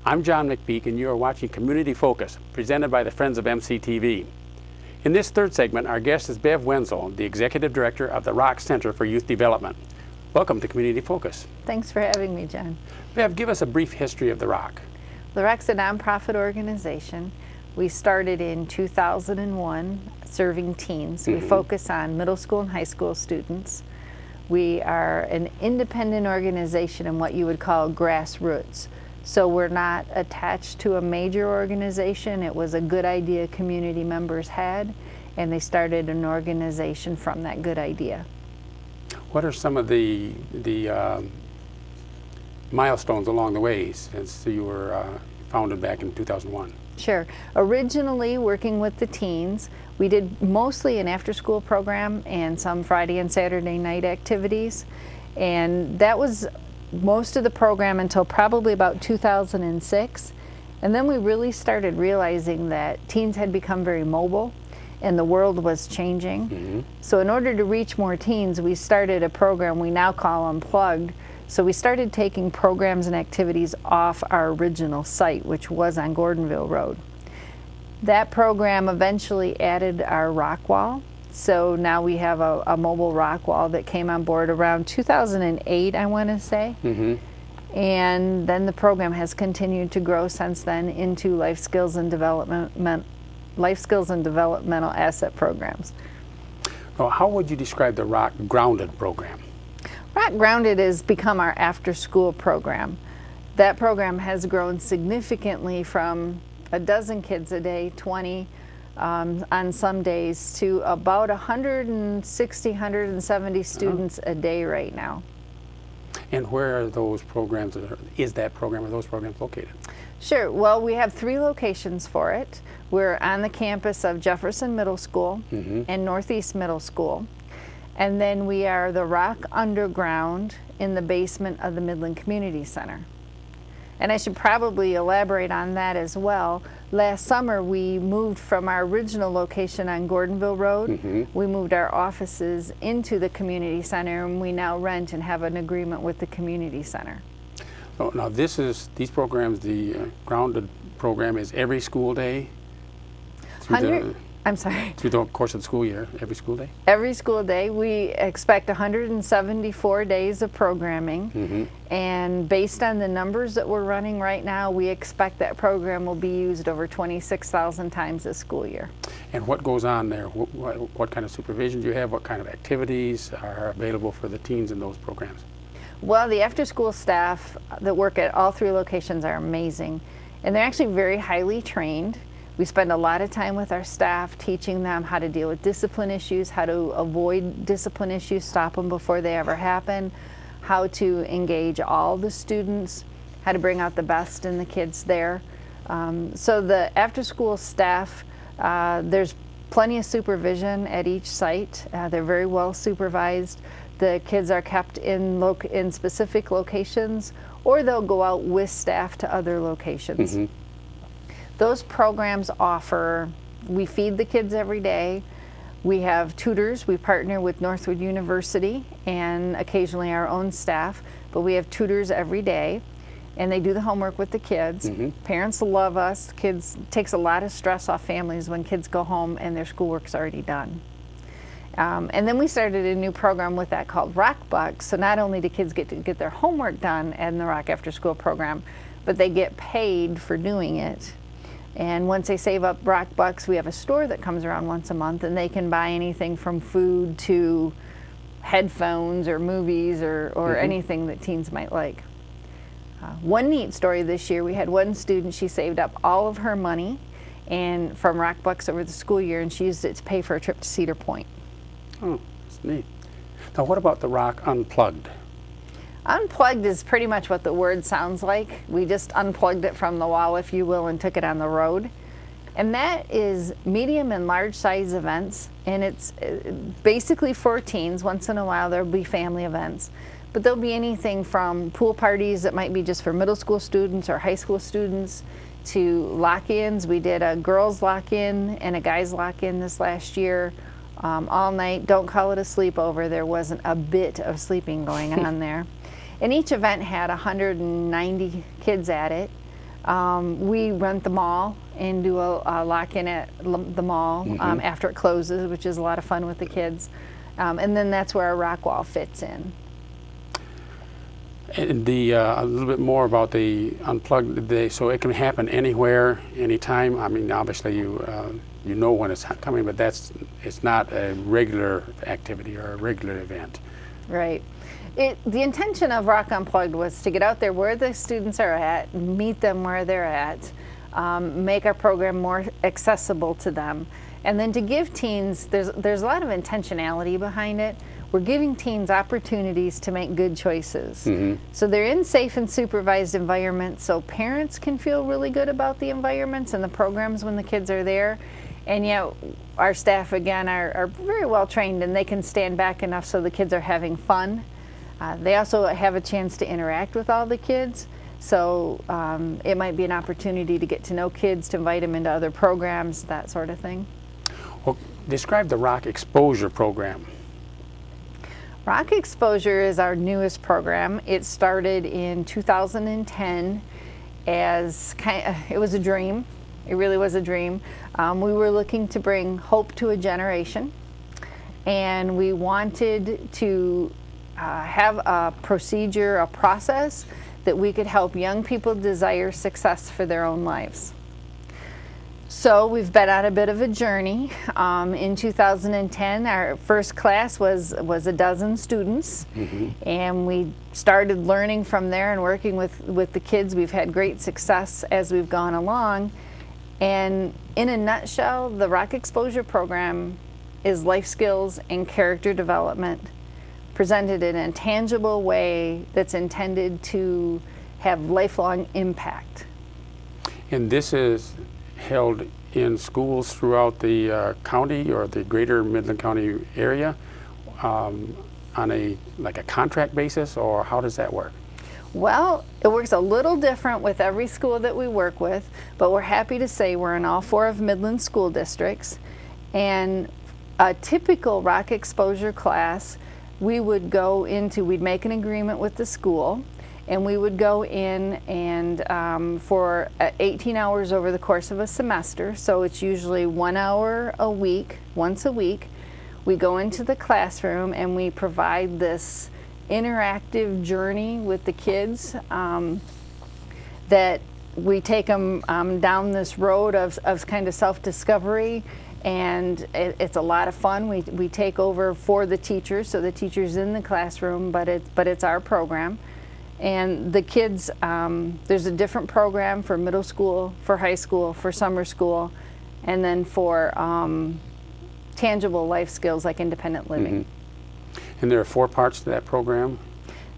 I'm John McPeak, and you are watching Community Focus, presented by the Friends of MCTV. In this third segment, our guest is Bev Wenzel, the Executive Director of the Rock Center for Youth Development. Welcome to Community Focus. Thanks for having me, John. Bev, give us a brief history of the Rock. The Rock's a nonprofit organization. We started in 2001 serving teens. We focus on middle school and high school students. We are an independent organization in what you would call grassroots. So we're not attached to a major organization. It was a good idea community members had, and they started an organization from that good idea. What are some of the milestones along the way since you were founded back in 2001? Sure. Originally working with the teens, we did mostly an after-school program and some Friday and Saturday night activities, and that was most of the program until probably about 2006. And then we really started realizing that teens had become very mobile and the world was changing. So in order to reach more teens, we started a program we now call Unplugged. So we started taking programs and activities off our original site, which was on Gordonville Road. That program eventually added our rock wall. So now we have a mobile rock wall that came on board around 2008, I want to say. And then the program has continued to grow since then into life skills and developmental asset programs. Well, how would you describe the Rock Grounded program? Rock Grounded has become our after-school program. That program has grown significantly from a dozen kids a day, 20 on some days, to about 160, 170 students a day right now. And where are those programs, is that program or those programs located? Sure. Well, we have 3 locations for it. We're on the campus of Jefferson Middle School and Northeast Middle School. And then we are the Rock Underground in the basement of the Midland Community Center. And I should probably elaborate on that as well. Last summer we moved from our original location on Gordonville Road. We moved our offices into the community center, and we now rent and have an agreement with the community center. Oh, now these programs, the Grounded program is every school day? I'm sorry. Through the course of the school year, every school day? Every school day. We expect 174 days of programming, and based on the numbers that we're running right now, we expect that program will be used over 26,000 times this school year. And what goes on there? What kind of supervision do you have? What kind of activities are available for the teens in those programs? Well, the after-school staff that work at all 3 locations are amazing, and they're actually very highly trained. We spend a lot of time with our staff teaching them how to deal with discipline issues, how to avoid discipline issues, stop them before they ever happen, how to engage all the students, how to bring out the best in the kids there. So the after-school staff, there's plenty of supervision at each site. They're very well supervised. The kids are kept in specific locations, or they'll go out with staff to other locations. Those programs we feed the kids every day. We have tutors. We partner with Northwood University and occasionally our own staff, but we have tutors every day, and they do the homework with the kids. Parents love us. Kids takes a lot of stress off families when kids go home and their schoolwork's already done. And then we started a new program with that called Rock Bucks. So not only do kids get to get their homework done in the Rock After School program, but they get paid for doing it. And once they save up Rock Bucks, we have a store that comes around once a month, and they can buy anything from food to headphones or movies or anything that teens might like. One neat story this year, we had one student, she saved up all of her money and from Rock Bucks over the school year, and she used it to pay for a trip to Cedar Point. Oh, that's neat. Now what about the Rock Unplugged? Unplugged is pretty much what the word sounds like. We just unplugged it from the wall, if you will, and took it on the road. And that is medium and large size events, and it's basically for teens. Once in a while there'll be family events, but there'll be anything from pool parties that might be just for middle school students or high school students to lock-ins. We did a girls lock-in and a guys lock-in this last year. All night. Don't call it a sleepover. There wasn't a bit of sleeping going on there. And each event had 190 kids at it. We rent the mall and do a lock-in at the mall after it closes, which is a lot of fun with the kids. And then that's where our rock wall fits in. And a little bit more about the Unplugged. So it can happen anywhere, anytime. I mean, obviously you know when it's coming, but it's not a regular activity or a regular event. Right. The intention of Rock Unplugged was to get out there where the students are at, meet them where they're at, make our program more accessible to them, and then to give teens, there's a lot of intentionality behind it. We're giving teens opportunities to make good choices. So they're in safe and supervised environments, so parents can feel really good about the environments and the programs when the kids are there. And yet our staff, again, are very well trained, and they can stand back enough so the kids are having fun. They also have a chance to interact with all the kids, so it might be an opportunity to get to know kids, to invite them into other programs, that sort of thing. Well, describe the Rock Exposure program. Rock Exposure is our newest program. It started in 2010 as it was a dream. It really was a dream. We were looking to bring hope to a generation, and we wanted to have a procedure, a process that we could help young people desire success for their own lives. So we've been on a bit of a journey. In 2010, our first class was a dozen students, and we started learning from there and working with the kids. We've had great success as we've gone along. And in a nutshell, the Rock Exposure program is life skills and character development presented in a tangible way that's intended to have lifelong impact. And this is held in schools throughout the county or the greater Midland County area on a contract basis, or how does that work? Well, it works a little different with every school that we work with, but we're happy to say we're in all 4 of Midland school districts. And a typical Rock Exposure class, we'd make an agreement with the school, and we would go in and for 18 hours over the course of a semester, so it's usually 1 hour a week, once a week, we go into the classroom and we provide this interactive journey with the kids that we take them down this road of kind of self-discovery, and it's a lot of fun. We take over for the teachers, so the teacher's in the classroom, but it's our program. And the kids, there's a different program for middle school, for high school, for summer school, and then for tangible life skills like independent living. And there are 4 parts to that program?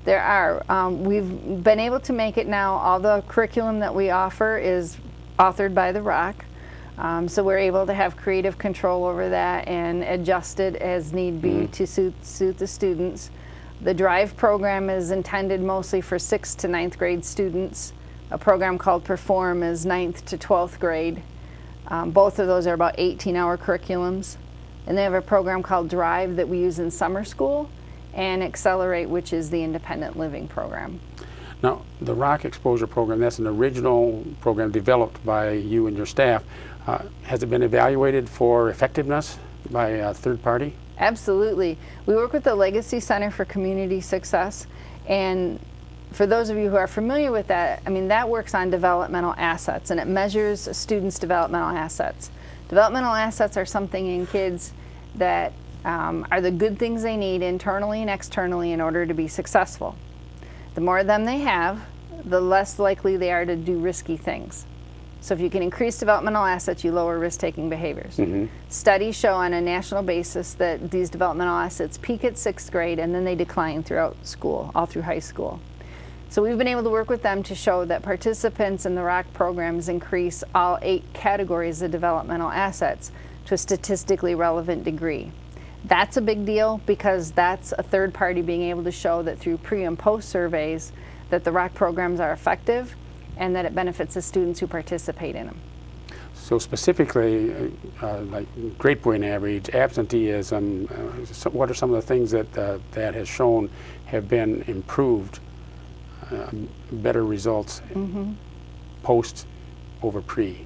There are. We've been able to make it now, all the curriculum that we offer is authored by the Rock. So we're able to have creative control over that and adjust it as need be to suit the students. The Drive program is intended mostly for 6th to 9th grade students. A program called Perform is 9th to 12th grade. Both of those are about 18-hour curriculums. And they have a program called Drive that we use in summer school, and Accelerate, which is the independent living program. Now, the Rock Exposure program, that's an original program developed by you and your staff. Has it been evaluated for effectiveness by a third party? Absolutely. We work with the Legacy Center for Community Success, and for those of you who are familiar with that, I mean, that works on developmental assets, and it measures students' developmental assets. Developmental assets are something in kids that are the good things they need internally and externally in order to be successful. The more of them they have, the less likely they are to do risky things. So if you can increase developmental assets, you lower risk-taking behaviors. Studies show on a national basis that these developmental assets peak at 6th grade and then they decline throughout school, all through high school. So we've been able to work with them to show that participants in the ROC programs increase all 8 categories of developmental assets to a statistically relevant degree. That's a big deal because that's a third party being able to show that through pre and post surveys that the ROC programs are effective and that it benefits the students who participate in them. So specifically, like grade point average, absenteeism, what are some of the things that that has shown have been improved, better results? post over pre?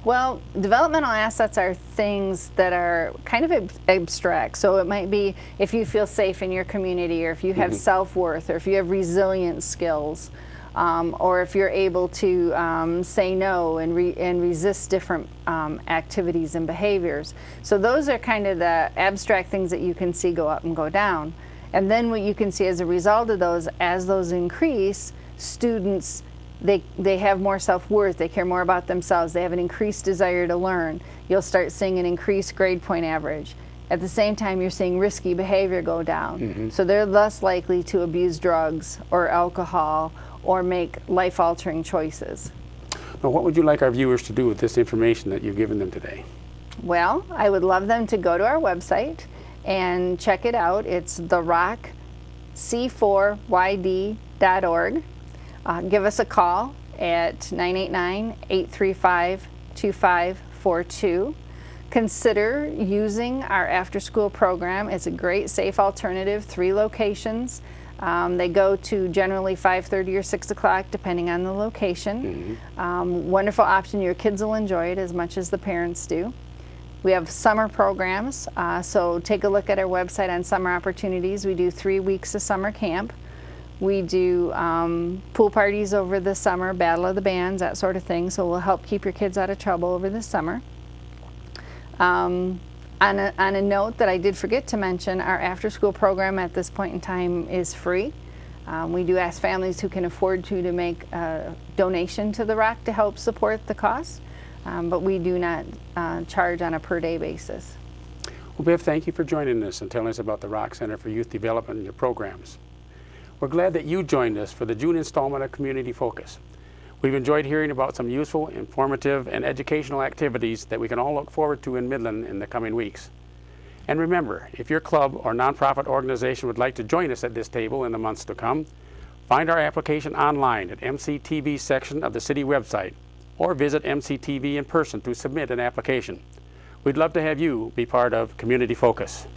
Well, developmental assets are things that are kind of abstract. So it might be if you feel safe in your community, or if you have self-worth, or if you have resilience skills, or if you're able to say no and resist different activities and behaviors. So those are kind of the abstract things that you can see go up and go down. And then what you can see as a result of those, as those increase, students, they have more self-worth, they care more about themselves, they have an increased desire to learn. You'll start seeing an increased grade point average. At the same time, you're seeing risky behavior go down. So they're less likely to abuse drugs or alcohol or make life-altering choices. Now, what would you like our viewers to do with this information that you've given them today? Well, I would love them to go to our website and check it out. It's therockc4yd.org. Give us a call at 989-835-2542. Consider using our after-school program. It's a great, safe alternative, 3 locations. They go to generally 5:30 or 6 o'clock, depending on the location. Wonderful option. Your kids will enjoy it as much as the parents do. We have summer programs, so take a look at our website on summer opportunities. We do 3 weeks of summer camp. We do pool parties over the summer, battle of the bands, that sort of thing, so we'll help keep your kids out of trouble over the summer. On a note that I did forget to mention, our after-school program at this point in time is free. We do ask families who can afford to make a donation to the Rock to help support the cost, but we do not charge on a per-day basis. Well, Bev, thank you for joining us and telling us about the Rock Center for Youth Development and your programs. We're glad that you joined us for the June installment of Community Focus. We've enjoyed hearing about some useful, informative, and educational activities that we can all look forward to in Midland in the coming weeks. And remember, if your club or nonprofit organization would like to join us at this table in the months to come, find our application online at MCTV's section of the city website, or visit MCTV in person to submit an application. We'd love to have you be part of Community Focus.